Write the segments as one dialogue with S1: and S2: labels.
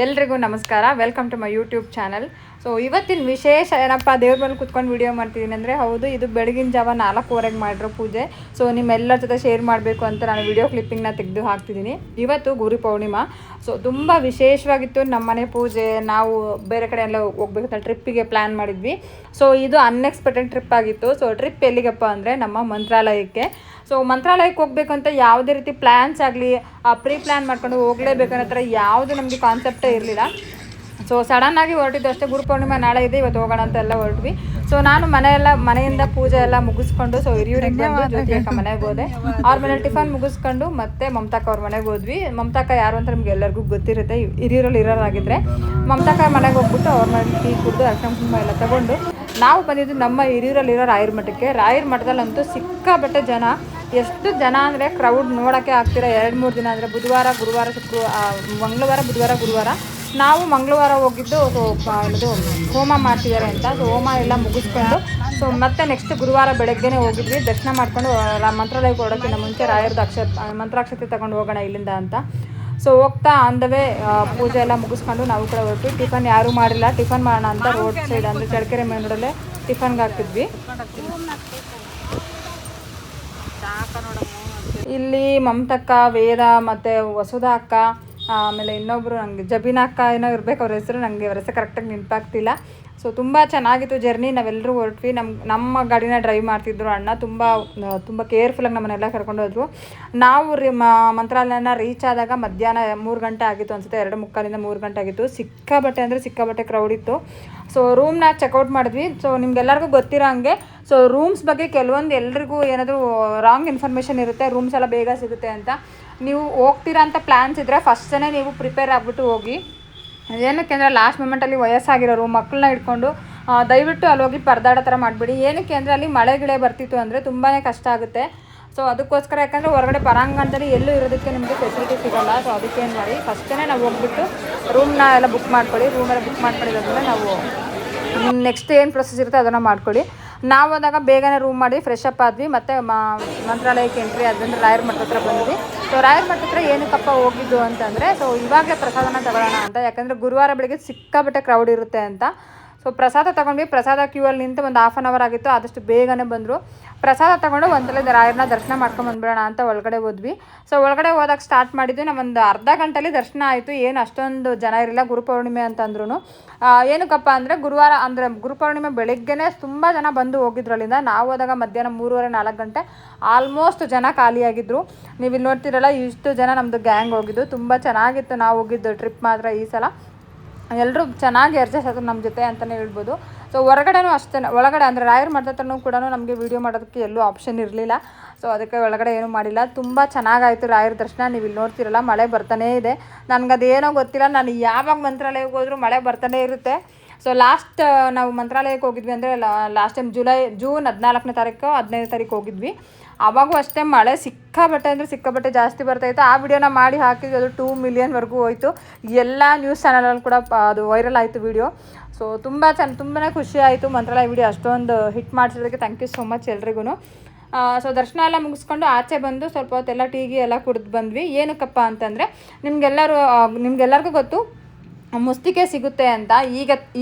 S1: ಎಲ್ರಿಗೂ ನಮಸ್ಕಾರ. Welcome to my YouTube channel. So ಇವತ್ತಿನ ವಿಶೇಷ ಏನಪ್ಪ, ದೇವ್ರ ಮೇಲೆ ಕುತ್ಕೊಂಡು ವಿಡಿಯೋ ಮಾಡ್ತಿದ್ದೀನಿ ಅಂದರೆ, ಹೌದು, ಇದು ಬೆಳಗಿನ ಜಾವ 4:15 ಮಾಡಿರೋ ಪೂಜೆ. ಸೊ ನಿಮ್ಮೆಲ್ಲರ ಜೊತೆ ಶೇರ್ ಮಾಡಬೇಕು ಅಂತ ನಾನು ವಿಡಿಯೋ ಕ್ಲಿಪ್ಪಿಂಗ್ನ ತೆಗೆದು ಹಾಕ್ತಿದ್ದೀನಿ. ಇವತ್ತು ಗುರು ಪೌರ್ಣಿಮಾ. ಸೊ ತುಂಬ ವಿಶೇಷವಾಗಿತ್ತು ನಮ್ಮನೆ ಪೂಜೆ. ನಾವು ಬೇರೆ ಕಡೆ ಎಲ್ಲ ಹೋಗ್ಬೇಕಂತ ಟ್ರಿಪ್ಪಿಗೆ ಪ್ಲ್ಯಾನ್ ಮಾಡಿದ್ವಿ. ಸೊ ಇದು ಅನ್ಎಕ್ಸ್ಪೆಕ್ಟೆಡ್ ಟ್ರಿಪ್ ಆಗಿತ್ತು. ಸೊ ಟ್ರಿಪ್ ಎಲ್ಲಿಗಪ್ಪ ಅಂದರೆ ನಮ್ಮ ಮಂತ್ರಾಲಯಕ್ಕೆ. ಸೊ ಮಂತ್ರಾಲಯಕ್ಕೆ ಹೋಗ್ಬೇಕು ಅಂತ ಯಾವುದೇ ರೀತಿ ಪ್ಲ್ಯಾನ್ಸ್ ಆಗಲಿ ಪ್ರೀ ಪ್ಲ್ಯಾನ್ ಮಾಡ್ಕೊಂಡು ಹೋಗಲೇಬೇಕನ್ನೋ ಥರ ಯಾವುದು ನಮಗೆ ಕಾನ್ಸೆಪ್ಟೇ ಇರಲಿಲ್ಲ. ಸೊ ಸಡನ್ನಾಗಿ ಹೊರಟಿದ್ದು ಅಷ್ಟೇ. ಗುರು ಪೌರ್ಣಿಮೆ ನಾಳೆ ಇದೆ, ಇವತ್ತು ಹೋಗೋಣ ಅಂತ ಎಲ್ಲ ಹೊರಟ್ವಿ. ಸೊ ನಾನು ಮನೆಯಿಂದ ಪೂಜೆ ಎಲ್ಲ ಮುಗಿಸ್ಕೊಂಡು ಹಿರಿಯೂರಿಗೆ ಬಂದು ಜ್ಯೋತಿ ಅಕ್ಕ ಮನೆಗೆ ಹೋದೆ. ಅವ್ರ ಮನೇಲಿ ಟಿಫನ್ ಮುಗಿಸ್ಕೊಂಡು ಮತ್ತೆ ಮಮತಾಕ್ಕ ಅವ್ರ ಮನೆಗೆ ಹೋದ್ವಿ. ಮಮತಾಕ್ಕ ಯಾರು ಅಂತ ನಮ್ಗೆ ಎಲ್ಲರಿಗೂ ಗೊತ್ತಿರುತ್ತೆ, ಹಿರಿಯೂರಲ್ಲಿ ಇರೋರಾಗಿದ್ದರೆ. ಮಮತಾಕ್ಕ ಮನೆಗೆ ಹೋಗ್ಬಿಟ್ಟು ಅವ್ರ ಮನೇಲಿ ಟೀ ಕುಡಿದು ಅರ್ಶಿನ ಕುಂಕುಮ ಎಲ್ಲ ತಗೊಂಡು ನಾವು ಬಂದಿದ್ದು ನಮ್ಮ ಹಿರಿಯೂರಲ್ಲಿರೋ ರಾಯರ ಮಠಕ್ಕೆ. ರಾಯರ ಮಠದಲ್ಲಂತೂ ಸಿಕ್ಕಾಬಟ್ಟೆ ಜನ. ಎಷ್ಟು ಜನ ಅಂದರೆ ಕ್ರೌಡ್ ನೋಡೋಕ್ಕೆ ಆಗ್ತಿರ. 2-3 ದಿನ ಅಂದರೆ ಬುಧವಾರ, ಗುರುವಾರ, ಮಂಗಳವಾರ, ಬುಧವಾರ, ಗುರುವಾರ. ನಾವು ಮಂಗಳವಾರ ಹೋಗಿದ್ದು ಇದು ಹೋಮ ಮಾಡ್ತಿದ್ದಾರೆ ಅಂತ. ಸೊ ಹೋಮ ಎಲ್ಲ ಮುಗಿಸ್ಕೊಂಡು ಮತ್ತೆ ನೆಕ್ಸ್ಟ್ ಗುರುವಾರ ಬೆಳಗ್ಗೆನೇ ಹೋಗಿದ್ವಿ. ದರ್ಶನ ಮಾಡ್ಕೊಂಡು ಮಂತ್ರಾಲಯಕ್ಕೆ ಹೊರಡೋಕ್ಕಿಂತ ಮುಂಚೆ ರಾಯರದ್ದು ಮಂತ್ರಾಕ್ಷತೆ ತಗೊಂಡು ಹೋಗೋಣ ಇಲ್ಲಿಂದ ಅಂತ. ಸೊ ಹೋಗ್ತಾ ಅಂದವೇ ಪೂಜೆ ಎಲ್ಲ ಮುಗಿಸ್ಕೊಂಡು ನಾವು ಕೂಡ ಹೊರಟು. ಟಿಫನ್ ಯಾರೂ ಮಾಡಿಲ್ಲ, ಟಿಫನ್ ಮಾಡೋಣ ಅಂತ ರೋಡ್ ಸೈಡ್ ಅಂದರೆ ಚಳ್ಳಕೆರೆ ಮೇನ್ ರೋಡಲ್ಲೇ ಟಿಫನ್ಗೆ ಹಾಕ್ತಿದ್ವಿ. ಇಲ್ಲಿ ಮಮತಕ್ಕ, ವೇದ ಮತ್ತು ವಸುಧಾ ಅಕ್ಕ, ಆಮೇಲೆ ಇನ್ನೊಬ್ಬರು ನನಗೆ ಜಬೀನಾ ಅಕ್ಕ ಏನೋ ಇರಬೇಕು ಅವ್ರ ಹೆಸರು, ನನಗೆ ಅವ್ರ ಹೆಸರು ಕರೆಕ್ಟಾಗಿ ನೆನಪಾಗ್ತಿಲ್ಲ. ಸೊ ತುಂಬ ಚೆನ್ನಾಗಿತ್ತು ಜರ್ನಿ. ನಾವೆಲ್ಲರೂ ಹೊರಟ್ವಿ. ನಮ್ಮ ಗಾಡಿನ ಡ್ರೈವ್ ಮಾಡ್ತಿದ್ರು ಅಣ್ಣ. ತುಂಬ ಕೇರ್ಫುಲ್ಲಾಗಿ ನಮ್ಮನ್ನೆಲ್ಲ ಕರ್ಕೊಂಡು ಹೋದ್ರು. ನಾವು ಮಂತ್ರಾಲಯನ ರೀಚ್ ಆದಾಗ ಮಧ್ಯಾಹ್ನ 3 ಗಂಟೆ ಆಗಿತ್ತು ಅನಿಸುತ್ತೆ. 2:45 3 ಗಂಟೆ ಆಗಿತ್ತು. ಸಿಕ್ಕಾಬಟ್ಟೆ ಕ್ರೌಡ್ ಇತ್ತು. ಸೊ ರೂಮ್ನ ಚೆಕ್ಔಟ್ ಮಾಡಿದ್ವಿ. ಸೊ ನಿಮ್ಗೆಲ್ಲರಿಗೂ ಗೊತ್ತಿರೋ ಹಂಗೆ ಸೊ ರೂಮ್ಸ್ ಬಗ್ಗೆ ಕೆಲವೊಂದು ಎಲ್ರಿಗೂ ಏನಾದರೂ ರಾಂಗ್ ಇನ್ಫಾರ್ಮೇಷನ್ ಇರುತ್ತೆ, ರೂಮ್ಸ್ ಎಲ್ಲ ಬೇಗ ಸಿಗುತ್ತೆ ಅಂತ. ನೀವು ಹೋಗ್ತೀರಾ ಅಂತ ಪ್ಲ್ಯಾನ್ಸ್ ಇದ್ದರೆ ಫಸ್ಟೇ ನೀವು ಪ್ರಿಪೇರ್ ಆಗಿಬಿಟ್ಟು ಹೋಗಿ. ಏನಕ್ಕೆ ಅಂದರೆ ಲಾಸ್ಟ್ ಮೂಮೆಂಟಲ್ಲಿ ವಯಸ್ಸಾಗಿರೋರು ಮಕ್ಕಳನ್ನ ಇಟ್ಕೊಂಡು ದಯವಿಟ್ಟು ಅಲ್ಲಿ ಹೋಗಿ ಪರದಾಡೋ ಥರ ಮಾಡಿಬಿಡಿ. ಏನಕ್ಕೆ ಅಂದರೆ ಅಲ್ಲಿ ಮಳೆ ಬರ್ತಿತ್ತು ಅಂದರೆ ತುಂಬಾ ಕಷ್ಟ ಆಗುತ್ತೆ. ಸೊ ಅದಕ್ಕೋಸ್ಕರ, ಯಾಕಂದರೆ ಹೊರಗಡೆ ಪರಾಂಗಣದಲ್ಲಿ ಎಲ್ಲೂ ಇರೋದಕ್ಕೆ ನಿಮಗೆ ಫೆಸಿಲಿಟಿ ಸಿಗೋಲ್ಲ. ಸೊ ಅದಕ್ಕೇನು ಮಾಡಿ ಫಸ್ಟೇ ನಾವು ಹೋಗ್ಬಿಟ್ಟು ರೂಮ್ನ ಎಲ್ಲ ಬುಕ್ ಮಾಡ್ಕೊಳ್ಳಿ. ರೂಮೆಲ್ಲ ಬುಕ್ ಮಾಡ್ಕೊಂಡಿರೋದ್ಮೇಲೆ ನಾವು ನೆಕ್ಸ್ಟ್ ಏನು ಪ್ರೊಸೆಸ್ ಇರುತ್ತೆ ಅದನ್ನು ಮಾಡ್ಕೊಳ್ಳಿ. ನಾವು ಹೋದಾಗ ಬೇಗನೆ ರೂಮ್ ಮಾಡಿ ಫ್ರೆಶ್ ಅಪ್ ಆದ್ವಿ. ಮತ್ತು ಮಂತ್ರಾಲಯಕ್ಕೆ ಎಂಟ್ರಿ ಆದ್ರಿಂದ ರಾಯರ ಮಠದ ಹತ್ರ ಬಂದ್ವಿ. ಸೊ ರಾಯರ ಮಠದ ಹತ್ರ ಏನಕ್ಕಪ್ಪ ಹೋಗಿದ್ದು ಅಂತಂದರೆ, ಸೊ ಇವಾಗಲೇ ಪ್ರಸಾದನ ತಗೊಳ್ಳೋಣ ಅಂತ. ಯಾಕಂದರೆ ಗುರುವಾರ ಬೆಳಗ್ಗೆ ಸಿಕ್ಕಾಬಟ್ಟೆ ಕ್ರೌಡ್ ಇರುತ್ತೆ ಅಂತ. ಸೊ ಪ್ರಸಾದ ತೊಗೊಂಡ್ವಿ. ಪ್ರಸಾದ ಕ್ಯೂ ಅಲ್ಲಿ ನಿಂತು ಒಂದು 1/2 ಅವರ್ ಆಗಿತ್ತು. ಆದಷ್ಟು ಬೇಗನೆ ಬಂದರು. ಪ್ರಸಾದ ತೊಗೊಂಡು ಒಂದ್ಸಲ ರಾಯರನ್ನ ದರ್ಶನ ಮಾಡ್ಕೊಂಡು ಬಂದ್ಬಿಡೋಣ ಅಂತ ಒಳಗಡೆ ಹೋದ್ವಿ. ಸೊ ಒಳಗಡೆ ಹೋದಾಗ ಸ್ಟಾರ್ಟ್ ಮಾಡಿದ್ವಿ. ನಮ್ಮೊಂದು ಅರ್ಧ ಗಂಟೆಲಿ ದರ್ಶನ ಆಯಿತು. ಏನು ಅಷ್ಟೊಂದು ಜನ ಇರಲಿಲ್ಲ. ಗುರುಪೌರ್ಣಿಮೆ ಅಂತಂದ್ರೂ ಏನಕ್ಕಪ್ಪ ಅಂದರೆ ಗುರುಪೌರ್ಣಿಮೆ ಬೆಳಗ್ಗೆನೇ ತುಂಬ ಜನ ಬಂದು ಹೋಗಿದ್ರು ಅಲ್ಲಿಂದ. ನಾವು ಹೋದಾಗ ಮಧ್ಯಾಹ್ನ 3:30-4 ಗಂಟೆ ಆಲ್ಮೋಸ್ಟ್ ಜನ ಖಾಲಿಯಾಗಿದ್ದರು. ನೀವು ಇಲ್ಲಿ ನೋಡ್ತಿರಲ್ಲ, ಇಷ್ಟು ಜನ ನಮ್ಮದು ಗ್ಯಾಂಗ್ ಹೋಗಿದ್ದು. ತುಂಬ ಚೆನ್ನಾಗಿತ್ತು ನಾವು ಹೋಗಿದ್ದು ಟ್ರಿಪ್ ಮಾತ್ರ ಈ ಸಲ. ಎಲ್ಲರೂ ಚೆನ್ನಾಗಿ ಅಡ್ಜಸ್ಟ್ ಆದರು ನಮ್ಮ ಜೊತೆ ಅಂತಲೇ ಹೇಳ್ಬೋದು. ಸೊ ಹೊರಗಡೆನೂ ಅಷ್ಟೇ, ಒಳಗಡೆ ಅಂದರೆ ರಾಯರ ಮಠದ ಹತ್ರನೂ ಕೂಡ ನಮಗೆ ವೀಡಿಯೋ ಮಾಡೋದಕ್ಕೆ ಎಲ್ಲೂ ಆಪ್ಷನ್ ಇರಲಿಲ್ಲ. ಸೊ ಅದಕ್ಕೆ ಒಳಗಡೆ ಏನೂ ಮಾಡಿಲ್ಲ. ತುಂಬ ಚೆನ್ನಾಗಾಯಿತು ರಾಯರ ದರ್ಶನ. ನೀವು ಇಲ್ಲಿ ನೋಡ್ತಿರಲ್ಲ, ಮಳೆ ಬರ್ತಾನೇ ಇದೆ. ನನಗದೇನೋ ಗೊತ್ತಿಲ್ಲ, ನಾನು ಯಾವಾಗ ಮಂತ್ರಾಲಯಕ್ಕೆ ಹೋದರೂ ಮಳೆ ಬರ್ತಾನೇ ಇರುತ್ತೆ. ಸೊ ಲಾಸ್ಟ್ ನಾವು ಮಂತ್ರಾಲಯಕ್ಕೆ ಹೋಗಿದ್ವಿ ಅಂದರೆ ಲಾಸ್ಟ್ ಟೈಮ್ ಜೂನ್ 14ನೇ ತಾರೀಕು 15ನೇ ತಾರೀಕು ಹೋಗಿದ್ವಿ. ಆವಾಗೂ ಅಷ್ಟೇ ಮಳೆ ಸಿಕ್ಕಾಬಟ್ಟೆ ಜಾಸ್ತಿ ಬರ್ತಾಯಿತ್ತು. ಆ ವಿಡಿಯೋನ ಮಾಡಿ ಹಾಕಿದ್ವಿ. ಅದು 2 ಮಿಲಿಯನ್ವರೆಗೂ ಹೋಯಿತು. ಎಲ್ಲ ನ್ಯೂಸ್ ಚಾನಲಲ್ಲಿ ಕೂಡ ಅದು ವೈರಲ್ ಆಯಿತು ವಿಡಿಯೋ. ಸೊ ತುಂಬಾ ಖುಷಿ ಆಯಿತು. ಮಂತ್ರಾಲಯ ವಿಡಿಯೋ ಅಷ್ಟೊಂದು ಹಿಟ್ ಮಾಡಿಸಿರೋದಕ್ಕೆ ಥ್ಯಾಂಕ್ ಯು ಸೋ ಮಚ್ ಎಲ್ರಿಗೂ. ಸೊ ದರ್ಶನ ಎಲ್ಲ ಮುಗಿಸ್ಕೊಂಡು ಆಚೆ ಬಂದು ಸ್ವಲ್ಪ ಹೊತ್ತೆಲ್ಲ ಟೀಗಿ ಎಲ್ಲ ಕುಡಿದು ಬಂದ್ವಿ. ಏನಕ್ಕಪ್ಪ ಅಂತಂದರೆ, ನಿಮ್ಗೆಲ್ಲರಿಗೂ ಗೊತ್ತು ಮುಸ್ತಿಕೆ ಸಿಗುತ್ತೆ ಅಂತ.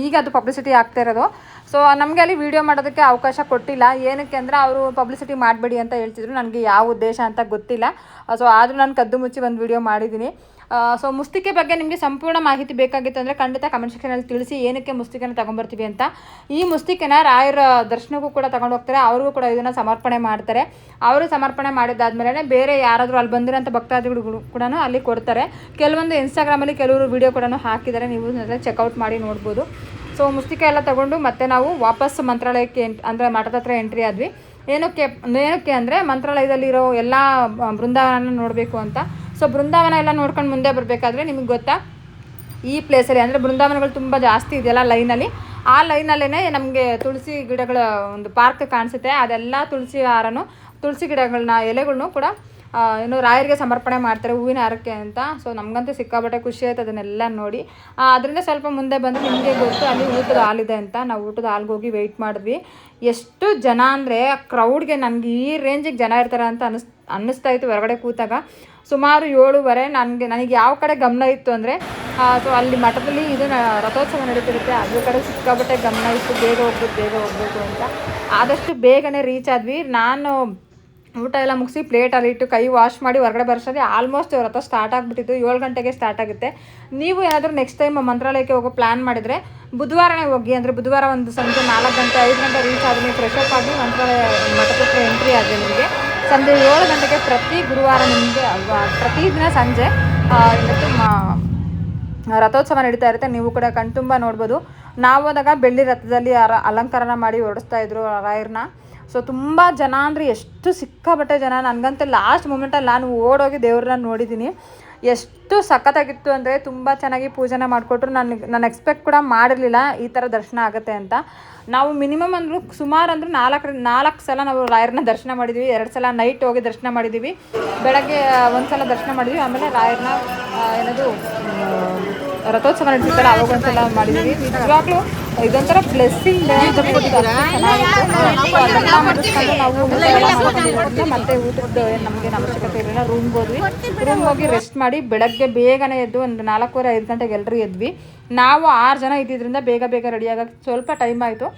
S1: ಈಗ ಅದು ಪಬ್ಲಿಸಿಟಿ ಆಗ್ತಾ ಇರೋದು. ಸೊ ನಮಗೆ ಅಲ್ಲಿ ವೀಡಿಯೋ ಮಾಡೋದಕ್ಕೆ ಅವಕಾಶ ಕೊಟ್ಟಿಲ್ಲ. ಏನಕ್ಕೆ ಅಂದರೆ ಅವರು ಪಬ್ಲಿಸಿಟಿ ಮಾಡಬೇಡಿ ಅಂತ ಹೇಳ್ತಿದ್ರು. ನನಗೆ ಯಾವ ಉದ್ದೇಶ ಅಂತ ಗೊತ್ತಿಲ್ಲ. ಸೊ ಆದರೂ ನಾನು ಕದ್ದು ಮುಚ್ಚಿ ಒಂದು ವೀಡಿಯೋ ಮಾಡಿದ್ದೀನಿ. ಸೊ ಮುಸ್ತಿಕೆ ಬಗ್ಗೆ ನಿಮಗೆ ಸಂಪೂರ್ಣ ಮಾಹಿತಿ ಬೇಕಾಗಿತ್ತು ಅಂದರೆ ಖಂಡಿತ ಕಮೆಂಟ್ ಸೆಕ್ಷನಲ್ಲಿ ತಿಳಿಸಿ, ಏನಕ್ಕೆ ಮುಸ್ತಿಕೆನ ತೊಗೊಂಬರ್ತೀವಿ ಅಂತ. ಈ ಮುಸ್ತಿಕೆನ ರಾಯರ ದರ್ಶನಕ್ಕೂ ಕೂಡ ತೊಗೊಂಡು ಹೋಗ್ತಾರೆ. ಅವ್ರಿಗೂ ಕೂಡ ಇದನ್ನು ಸಮರ್ಪಣೆ ಮಾಡ್ತಾರೆ. ಅವರು ಸಮರ್ಪಣೆ ಮಾಡಿದ್ದಾದ್ಮೇಲೆ ಬೇರೆ ಯಾರಾದರೂ ಅಲ್ಲಿ ಬಂದಿರೋಂಥ ಭಕ್ತಾದಿಗಳು ಕೂಡ ಅಲ್ಲಿ ಕೊಡ್ತಾರೆ. ಕೆಲವೊಂದು ಇನ್ಸ್ಟಾಗ್ರಾಮಲ್ಲಿ ಕೆಲವರು ವೀಡಿಯೋ ಕೂಡ ಹಾಕಿದ್ದಾರೆ, ನೀವು ಚೆಕ್ಔಟ್ ಮಾಡಿ ನೋಡ್ಬೋದು. ಸೊ ಮುಸ್ತಿಕೆ ಎಲ್ಲ ತೊಗೊಂಡು ಮತ್ತೆ ನಾವು ವಾಪಸ್ ಮಂತ್ರಾಲಯಕ್ಕೆ ಅಂದರೆ ಮಠದ ಹತ್ರ ಎಂಟ್ರಿ ಆದ್ವಿ. ಏನಕ್ಕೆ ಅಂದರೆ ಮಂತ್ರಾಲಯದಲ್ಲಿರೋ ಎಲ್ಲ ಬೃಂದಾವನ ನೋಡಬೇಕು ಅಂತ. ಸೊ ಬೃಂದಾವನ ಎಲ್ಲ ನೋಡ್ಕೊಂಡು ಮುಂದೆ ಬರಬೇಕಾದ್ರೆ ನಿಮಗೆ ಗೊತ್ತಾ, ಈ ಪ್ಲೇಸಲ್ಲಿ ಅಂದರೆ ಬೃಂದಾವನಗಳು ತುಂಬ ಜಾಸ್ತಿ ಇದೆಯಲ್ಲ ಲೈನಲ್ಲಿ, ಆ ಲೈನಲ್ಲೇ ನಮಗೆ ತುಳಸಿ ಗಿಡಗಳ ಒಂದು ಪಾರ್ಕ್ ಕಾಣಿಸುತ್ತೆ. ಅದೆಲ್ಲ ತುಳಸಿ ಗಿಡಗಳನ್ನ ಎಲೆಗಳ್ನೂ ಕೂಡ ರಾಯರಿಗೆ ಸಮರ್ಪಣೆ ಮಾಡ್ತಾರೆ, ಹೂವಿನ ಹಾರಕ್ಕೆ ಅಂತ. ಸೊ ನಮಗಂತೂ ಸಿಕ್ಕಾಬಟ್ಟೆ ಖುಷಿ ಆಯ್ತು ಅದನ್ನೆಲ್ಲ ನೋಡಿ. ಅದರಿಂದ ಸ್ವಲ್ಪ ಮುಂದೆ ಬಂದು ನಿಮಗೆ ಗೊತ್ತು ಅಲ್ಲಿ ಊಟದ ಹಾಲಿದೆ ಅಂತ. ನಾವು ಊಟದ ಹಾಲ್ಗೆ ಹೋಗಿ ವೆಯ್ಟ್ ಮಾಡಿದ್ವಿ. ಎಷ್ಟು ಜನ ಅಂದರೆ ಕ್ರೌಡ್ಗೆ ನನಗೆ ಈ ರೇಂಜಿಗೆ ಜನ ಇರ್ತಾರೆ ಅಂತ ಅನ್ನಿಸ್ತಾ ಇತ್ತು ಹೊರಗಡೆ ಕೂತಾಗ. ಸುಮಾರು 7:30. ನನಗೆ ಯಾವ ಕಡೆ ಗಮನ ಇತ್ತು ಅಂದರೆ ಸೊ ಅಲ್ಲಿ ಮಠದಲ್ಲಿ ಇದು ರಥೋತ್ಸವ ನಡೀತಿರುತ್ತೆ. ಅದ್ರ ಕಡೆ ಸಿಕ್ಕಾಪಟ್ಟೆ ಗಮನ ಇತ್ತು, ಬೇಗ ಹೋಗ್ಬೇಕು ಅಂತ. ಆದಷ್ಟು ಬೇಗನೆ ರೀಚ್ ಆದ್ವಿ. ನಾನು ಊಟ ಎಲ್ಲ ಮುಗಿಸಿ ಪ್ಲೇಟಲ್ಲಿ ಇಟ್ಟು ಕೈ ವಾಶ್ ಮಾಡಿ ಹೊರಗಡೆ ಬರ್ಸೋದೆ ಆಲ್ಮೋಸ್ಟ್ ರಥ ಸ್ಟಾರ್ಟ್ ಆಗಿಬಿಟ್ಟಿತ್ತು. 7 ಗಂಟೆಗೆ ಸ್ಟಾರ್ಟ್ ಆಗುತ್ತೆ. ನೀವು ಏನಾದರೂ ನೆಕ್ಸ್ಟ್ ಟೈಮ್ ಮಂತ್ರಾಲಯಕ್ಕೆ ಹೋಗೋ ಪ್ಲ್ಯಾನ್ ಮಾಡಿದರೆ ಬುಧವಾರನೇ ಹೋಗಿ. ಅಂದರೆ ಬುಧವಾರ ಒಂದು ಸಂಜೆ 4 ಗಂಟೆ 5 ಗಂಟೆ ರೀಚ್ ಆಗಿ ಫ್ರೆಶ್ ಅಪ್ ಆಗಿ ಮಂತ್ರಾಲಯ ಮಠದ ಹತ್ರ ಎಂಟ್ರಿ ಆದರೆ ನಿಮಗೆ ಸಂಜೆ 7 ಗಂಟೆಗೆ ಪ್ರತಿ ಗುರುವಾರ ನಿಮಗೆ ಪ್ರತಿದಿನ ಸಂಜೆ ಇವತ್ತು ರಥೋತ್ಸವ ನಡೀತಾ ಇರುತ್ತೆ. ನೀವು ಕೂಡ ಕಣ್ತುಂಬ ನೋಡ್ಬೋದು. ನಾವು ಹೋದಾಗ ಬೆಳ್ಳಿ ರಥದಲ್ಲಿ ಅಲಂಕಾರನ ಮಾಡಿ ಹೊರಡಿಸ್ತಾಯಿದ್ರು ರಾಯರನ್ನ. ಸೊ ತುಂಬ ಜನ ಅಂದರೆ ಎಷ್ಟು ಸಿಕ್ಕಾಪಟ್ಟೆ ಜನ. ನನಗಂತೂ ಲಾಸ್ಟ್ ಮೂಮೆಂಟಲ್ಲಿ ನಾನು ಓಡೋಗಿ ದೇವ್ರನ್ನ ನೋಡಿದ್ದೀನಿ. ಎಷ್ಟು ಸಖತ್ತಾಗಿತ್ತು ಅಂದರೆ ತುಂಬ ಚೆನ್ನಾಗಿ ಪೂಜೆನ ಮಾಡಿಕೊಟ್ರು. ನಾನು ಎಕ್ಸ್ಪೆಕ್ಟ್ ಕೂಡ ಮಾಡಿರಲಿಲ್ಲ ಈ ಥರ ದರ್ಶನ ಆಗುತ್ತೆ ಅಂತ. ನಾವು ಮಿನಿಮಮ್ ಅಂದರೂ ಸುಮಾರು ಅಂದರೆ 4 ಸಲ ನಾವು ರಾಯರನ್ನ ದರ್ಶನ ಮಾಡಿದ್ದೀವಿ. 2 ಸಲ ನೈಟ್ ಹೋಗಿ ದರ್ಶನ ಮಾಡಿದ್ದೀವಿ, ಬೆಳಗ್ಗೆ 1 ಸಲ ದರ್ಶನ ಮಾಡಿದ್ವಿ. ಆಮೇಲೆ ರಾಯರನ್ನ ಏನದು ರಥೋತ್ಸವ ನಡೀತಿತ್ತಲ್ಲ ಅವಾಗ 1 ಸಲ ಮಾಡಿದ್ದೀವಿ. ನಿಜವಾಗ್ಲೂ ಇದೊಂಥರ ಬ್ಲೆಸ್ಸಿಂಗ್ ನಾವು ಮತ್ತೆ ಊಟದ್ದು ನಮಗೆ ಅವಶ್ಯಕತೆ ಇರಲಿಲ್ಲ. ರೂಮ್ಗೆ ಹೋಗಿ ರೆಸ್ಟ್ ಮಾಡಿ ಬೆಳಗ್ಗೆ ಬೇಗನೆ ಎದ್ದು ಒಂದು 4:30-5 ಗಂಟೆಗೆ ಎಲ್ಲರೂ ಎದ್ವಿ. ನಾವು 6 ಜನ ಇದ್ದಿದ್ದರಿಂದ ಬೇಗ ರೆಡಿ ಆಗೋಕ್ಕೆ ಸ್ವಲ್ಪ ಟೈಮ್ ಆಯಿತು.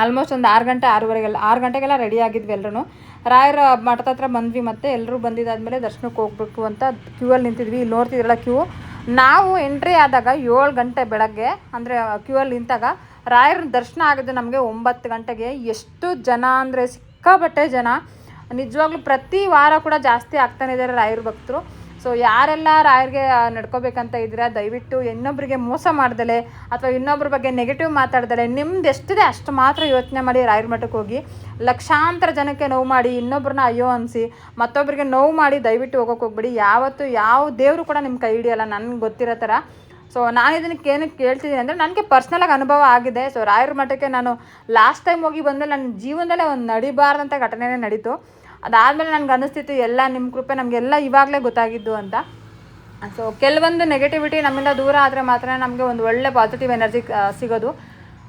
S1: ಆಲ್ಮೋಸ್ಟ್ ಒಂದು 6 ಗಂಟೆ 6 ಗಂಟೆಗೆಲ್ಲ ರೆಡಿ ಆಗಿದ್ವಿ ಎಲ್ಲರೂ. ರಾಯರ ಮಠದ ಹತ್ರ ಬಂದ್ವಿ. ಮತ್ತು ಎಲ್ಲರೂ ಬಂದಿದ್ದಾದಮೇಲೆ ದರ್ಶನಕ್ಕೆ ಹೋಗ್ಬೇಕು ಅಂತ ಕ್ಯೂವಲ್ಲಿ ನಿಂತಿದ್ವಿ. ಇಲ್ಲಿ ನೋಡ್ತಿದ್ರಲ್ಲ ಕ್ಯೂ. ನಾವು ಎಂಟ್ರಿ ಆದಾಗ 7 ಗಂಟೆ ಬೆಳಗ್ಗೆ ಅಂದರೆ ಕ್ಯೂವಲ್ಲಿ ನಿಂತಾಗ ರಾಯರ ದರ್ಶನ ಆಗಿದ್ದು ನಮಗೆ 9 ಗಂಟೆಗೆ. ಎಷ್ಟು ಜನ ಅಂದರೆ ಸಿಕ್ಕಾಪಟ್ಟೆ ಜನ. ನಿಜವಾಗ್ಲೂ ಪ್ರತಿ ವಾರ ಕೂಡ ಜಾಸ್ತಿ ಆಗ್ತಾನೆ ಇದ್ದಾರೆ ರಾಯರ ಭಕ್ತರು. ಸೊ ಯಾರೆಲ್ಲ ರಾಯರಿಗೆ ನಡ್ಕೋಬೇಕಂತ ಇದ್ದೀರಾ ದಯವಿಟ್ಟು ಇನ್ನೊಬ್ಬರಿಗೆ ಮೋಸ ಮಾಡ್ದಲೆ ಅಥವಾ ಇನ್ನೊಬ್ಬರ ಬಗ್ಗೆ ನೆಗೆಟಿವ್ ಮಾತಾಡ್ದಲೆ ನಿಮ್ದು ಎಷ್ಟಿದೆ ಅಷ್ಟು ಮಾತ್ರ ಯೋಚನೆ ಮಾಡಿ ರಾಯರ ಮಠಕ್ಕೆ ಹೋಗಿ. ಲಕ್ಷಾಂತರ ಜನಕ್ಕೆ ನೋವು ಮಾಡಿ ಇನ್ನೊಬ್ಬರನ್ನ ಅಯ್ಯೋ ಅನಿಸಿ ಮತ್ತೊಬ್ಬರಿಗೆ ನೋವು ಮಾಡಿ ದಯವಿಟ್ಟು ಹೋಗೋಕೆ ಹೋಗ್ಬೇಡಿ. ಯಾವತ್ತೂ ಯಾವ ದೇವರು ಕೂಡ ನಿಮ್ಮ ಕೈ ಹಿಡಿಯಲ್ಲ, ನನಗೆ ಗೊತ್ತಿರೋ ಥರ. ಸೊ ನಾನು ಇದಕ್ಕೆ ಏನಕ್ಕೆ ಕೇಳ್ತಿದ್ದೀನಿ ಅಂದರೆ ನನಗೆ ಪರ್ಸ್ನಲಾಗಿ ಅನುಭವ ಆಗಿದೆ. ಸೊ ರಾಯರ ಮಠಕ್ಕೆ ನಾನು ಲಾಸ್ಟ್ ಟೈಮ್ ಹೋಗಿ ಬಂದರೆ ನನ್ನ ಜೀವನದಲ್ಲೇ ಒಂದು ನಡಿಬಾರ್ದಂಥ ಘಟನೆನೇ ನಡೀತು. ಅದಾದಮೇಲೆ ನನಗೆ ಅನ್ನಿಸ್ತಿತ್ತು ಎಲ್ಲ ನಿಮ್ಮ ಕೃಪೆ ನಮಗೆಲ್ಲ ಇವಾಗಲೇ ಗೊತ್ತಾಗಿದ್ದು ಅಂತ. ಸೊ ಕೆಲವೊಂದು ನೆಗೆಟಿವಿಟಿ ನಮ್ಮಿಂದ ದೂರ ಆದರೆ ಮಾತ್ರ ನಮಗೆ ಒಂದು ಒಳ್ಳೆ ಪಾಸಿಟಿವ್ ಎನರ್ಜಿ ಸಿಗೋದು.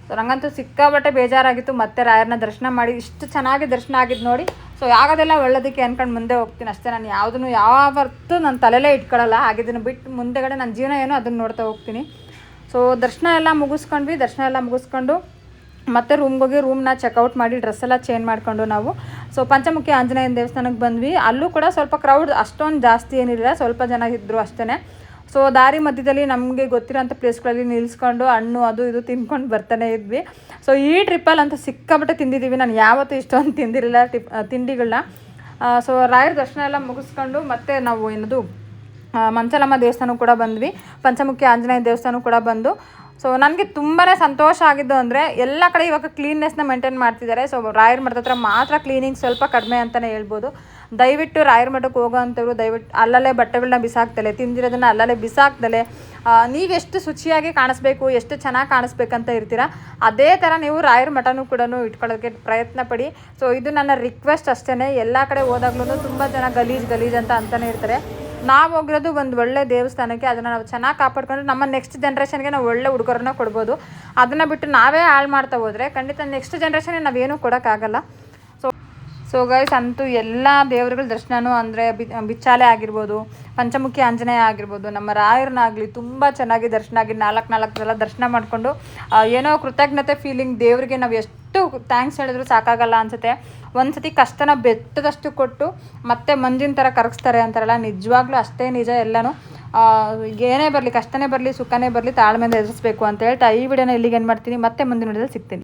S1: ಸೊ ನನಗಂತೂ ಸಿಕ್ಕಾಪಟ್ಟೆ ಬೇಜಾರಾಗಿತ್ತು. ಮತ್ತೆ ರಾಯರನ್ನ ದರ್ಶನ ಮಾಡಿ ಇಷ್ಟು ಚೆನ್ನಾಗಿ ದರ್ಶನ ಆಗಿದ್ದು ನೋಡಿ. ಸೊ ಆಗೋದೆಲ್ಲ ಒಳ್ಳೇದಕ್ಕೆ ಅಂದ್ಕೊಂಡು ಮುಂದೆ ಹೋಗ್ತೀನಿ ಅಷ್ಟೇ. ನಾನು ಯಾವುದನ್ನು ಯಾವತ್ತೂ ನನ್ನ ತಲೆಯಲ್ಲೇ ಇಟ್ಕೊಳ್ಳಲ್ಲ. ಆಗಿದ್ದನ್ನು ಬಿಟ್ಟು ಮುಂದೆಗಡೆ ನನ್ನ ಜೀವನ ಏನೋ ಅದನ್ನು ನೋಡ್ತಾ ಹೋಗ್ತೀನಿ. ಸೊ ದರ್ಶನ ಎಲ್ಲ ಮುಗಿಸ್ಕೊಂಡು ಮತ್ತೆ ರೂಮ್ಗೆ ಹೋಗಿ ರೂಮ್ನ ಚೆಕ್ಔಟ್ ಮಾಡಿ ಡ್ರೆಸ್ ಎಲ್ಲ ಚೇಂಜ್ ಮಾಡಿಕೊಂಡು ನಾವು ಪಂಚಮುಖಿ ಆಂಜನೇಯನ ದೇವಸ್ಥಾನಕ್ಕೆ ಬಂದ್ವಿ. ಅಲ್ಲೂ ಕೂಡ ಸ್ವಲ್ಪ ಕ್ರೌಡ್ ಅಷ್ಟೊಂದು ಜಾಸ್ತಿ ಏನಿಲ್ಲ, ಸ್ವಲ್ಪ ಜನ ಇದ್ದರು ಅಷ್ಟೇ. ಸೊ ದಾರಿ ಮಧ್ಯದಲ್ಲಿ ನಮಗೆ ಗೊತ್ತಿರೋಂಥ ಪ್ಲೇಸ್ಗಳಲ್ಲಿ ನಿಲ್ಲಿಸ್ಕೊಂಡು ಹಣ್ಣು ಅದು ಇದು ತಿಂದ್ಕೊಂಡು ಬರ್ತಾನೆ ಇದ್ವಿ. ಸೊ ಈ ಟ್ರಿಪ್ಪಲ್ಲಿ ಅಂತೂ ಸಿಕ್ಕಾಪಟ್ಟೆ ತಿಂದಿದ್ದೀವಿ. ನಾನು ಯಾವತ್ತೂ ಇಷ್ಟೊಂದು ತಿಂದಿರಲಿಲ್ಲ ತಿಂಡಿಗಳನ್ನ. ಸೊ ರಾಯರ ದರ್ಶನ ಎಲ್ಲ ಮುಗಿಸ್ಕೊಂಡು ಮತ್ತೆ ನಾವು ಮಂಚಲಮ್ಮ ದೇವಸ್ಥಾನ ಕೂಡ ಬಂದ್ವಿ. ಪಂಚಮುಖಿ ಆಂಜನೇಯ ದೇವಸ್ಥಾನ ಕೂಡ ಬಂದು ಸೊ ನನಗೆ ತುಂಬಾ ಸಂತೋಷ ಆಗಿದ್ದು ಅಂದರೆ ಎಲ್ಲ ಕಡೆ ಇವಾಗ ಕ್ಲೀನ್ನೆಸ್ನ ಮೇಂಟೈನ್ ಮಾಡ್ತಿದ್ದಾರೆ. ಸೊ ರಾಯರ ಮಠದ ಹತ್ರ ಮಾತ್ರ ಕ್ಲೀನಿಂಗ್ ಸ್ವಲ್ಪ ಕಡಿಮೆ ಅಂತಲೇ ಹೇಳ್ಬೋದು. ದಯವಿಟ್ಟು ರಾಯರ ಮಠಕ್ಕೆ ಹೋಗೋ ಅಂಥವ್ರು ದಯವಿಟ್ಟು ಅಲ್ಲಲ್ಲೇ ಬಟ್ಟೆಗಳನ್ನ ಬಿಸಾಕ್ದಲೆ, ತಿಂದಿರೋದನ್ನು ಅಲ್ಲಲ್ಲೇ ಬಿಸಾಕ್ದಲೆ, ನೀವೆಷ್ಟು ಶುಚಿಯಾಗಿ ಕಾಣಿಸ್ಬೇಕು, ಎಷ್ಟು ಚೆನ್ನಾಗಿ ಕಾಣಿಸ್ಬೇಕಂತ ಇರ್ತೀರ ಅದೇ ಥರ ನೀವು ರಾಯರ ಮಠನೂ ಕೂಡ ಇಟ್ಕೊಳ್ಳೋಕ್ಕೆ ಪ್ರಯತ್ನ ಪಡಿ. ಸೊ ಇದು ನನ್ನ ರಿಕ್ವೆಸ್ಟ್ ಅಷ್ಟೇ. ಎಲ್ಲ ಕಡೆ ಹೋದಾಗ್ಲೂ ತುಂಬ ಜನ ಗಲೀಜ್ ಅಂತಲೇ ಇರ್ತಾರೆ. ನಾವು ಹೋಗಿರೋದು ಒಂದು ಒಳ್ಳೆ ದೇವಸ್ಥಾನಕ್ಕೆ. ಅದನ್ನು ನಾವು ಚೆನ್ನಾಗಿ ಕಾಪಾಡ್ಕೊಂಡ್ರೆ ನಮ್ಮ ನೆಕ್ಸ್ಟ್ ಜನ್ರೇಷನ್ಗೆ ನಾವು ಒಳ್ಳೆ ಉಡುಗೊರೆನ ಕೊಡ್ಬೋದು. ಅದನ್ನು ಬಿಟ್ಟು ನಾವೇ ಹಾಳು ಮಾಡ್ತಾ ಹೋದರೆ ಖಂಡಿತ ನೆಕ್ಸ್ಟ್ ಜನ್ರೇಷನ್ಗೆ ನಾವೇನೂ ಕೊಡೋಕ್ಕಾಗಲ್ಲ. ಸೊ ಗೈಸ್ ಅಂತೂ ಎಲ್ಲ ದೇವರುಗಳ ದರ್ಶನವೂ ಅಂದರೆ ಬಿಚ್ಚಾಲೆ ಆಗಿರ್ಬೋದು, ಪಂಚಮುಖಿ ಆಂಜನೇಯ ಆಗಿರ್ಬೋದು, ನಮ್ಮ ರಾಯರನ್ನಾಗಲಿ ತುಂಬ ಚೆನ್ನಾಗಿ ದರ್ಶನ ಆಗಿ 4 ಸಲ ದರ್ಶನ ಮಾಡಿಕೊಂಡು ಏನೋ ಕೃತಜ್ಞತೆ ಫೀಲಿಂಗ್. ದೇವರಿಗೆ ನಾವು ಎಷ್ಟು ಥ್ಯಾಂಕ್ಸ್ ಹೇಳಿದ್ರು ಸಾಕಾಗಲ್ಲ ಅನಿಸುತ್ತೆ. ಒಂದು ಸತಿ ಕಷ್ಟನ ಬೆಟ್ಟದಷ್ಟು ಕೊಟ್ಟು ಮತ್ತೆ ಮಂಜಿನ ಥರ ಕರಗಿಸ್ತಾರೆ ಅಂತಾರಲ್ಲ, ನಿಜವಾಗ್ಲೂ ಅಷ್ಟೇ ನಿಜ. ಎಲ್ಲನೂ ಏನೇ ಬರಲಿ, ಕಷ್ಟನೇ ಬರಲಿ, ಸುಖನೇ ಬರಲಿ, ತಾಳ್ಮೆಯಿಂದ ಎದುರಿಸ್ಬೇಕು ಅಂತ ಹೇಳ್ತಾ ಈ ವಿಡಿಯೋನ ಇಲ್ಲಿಗೆ ಏನು ಮಾಡ್ತೀನಿ. ಮತ್ತೆ ಮುಂದಿನ ವಿಡಿಯೋದಲ್ಲಿ ಸಿಗ್ತೀನಿ.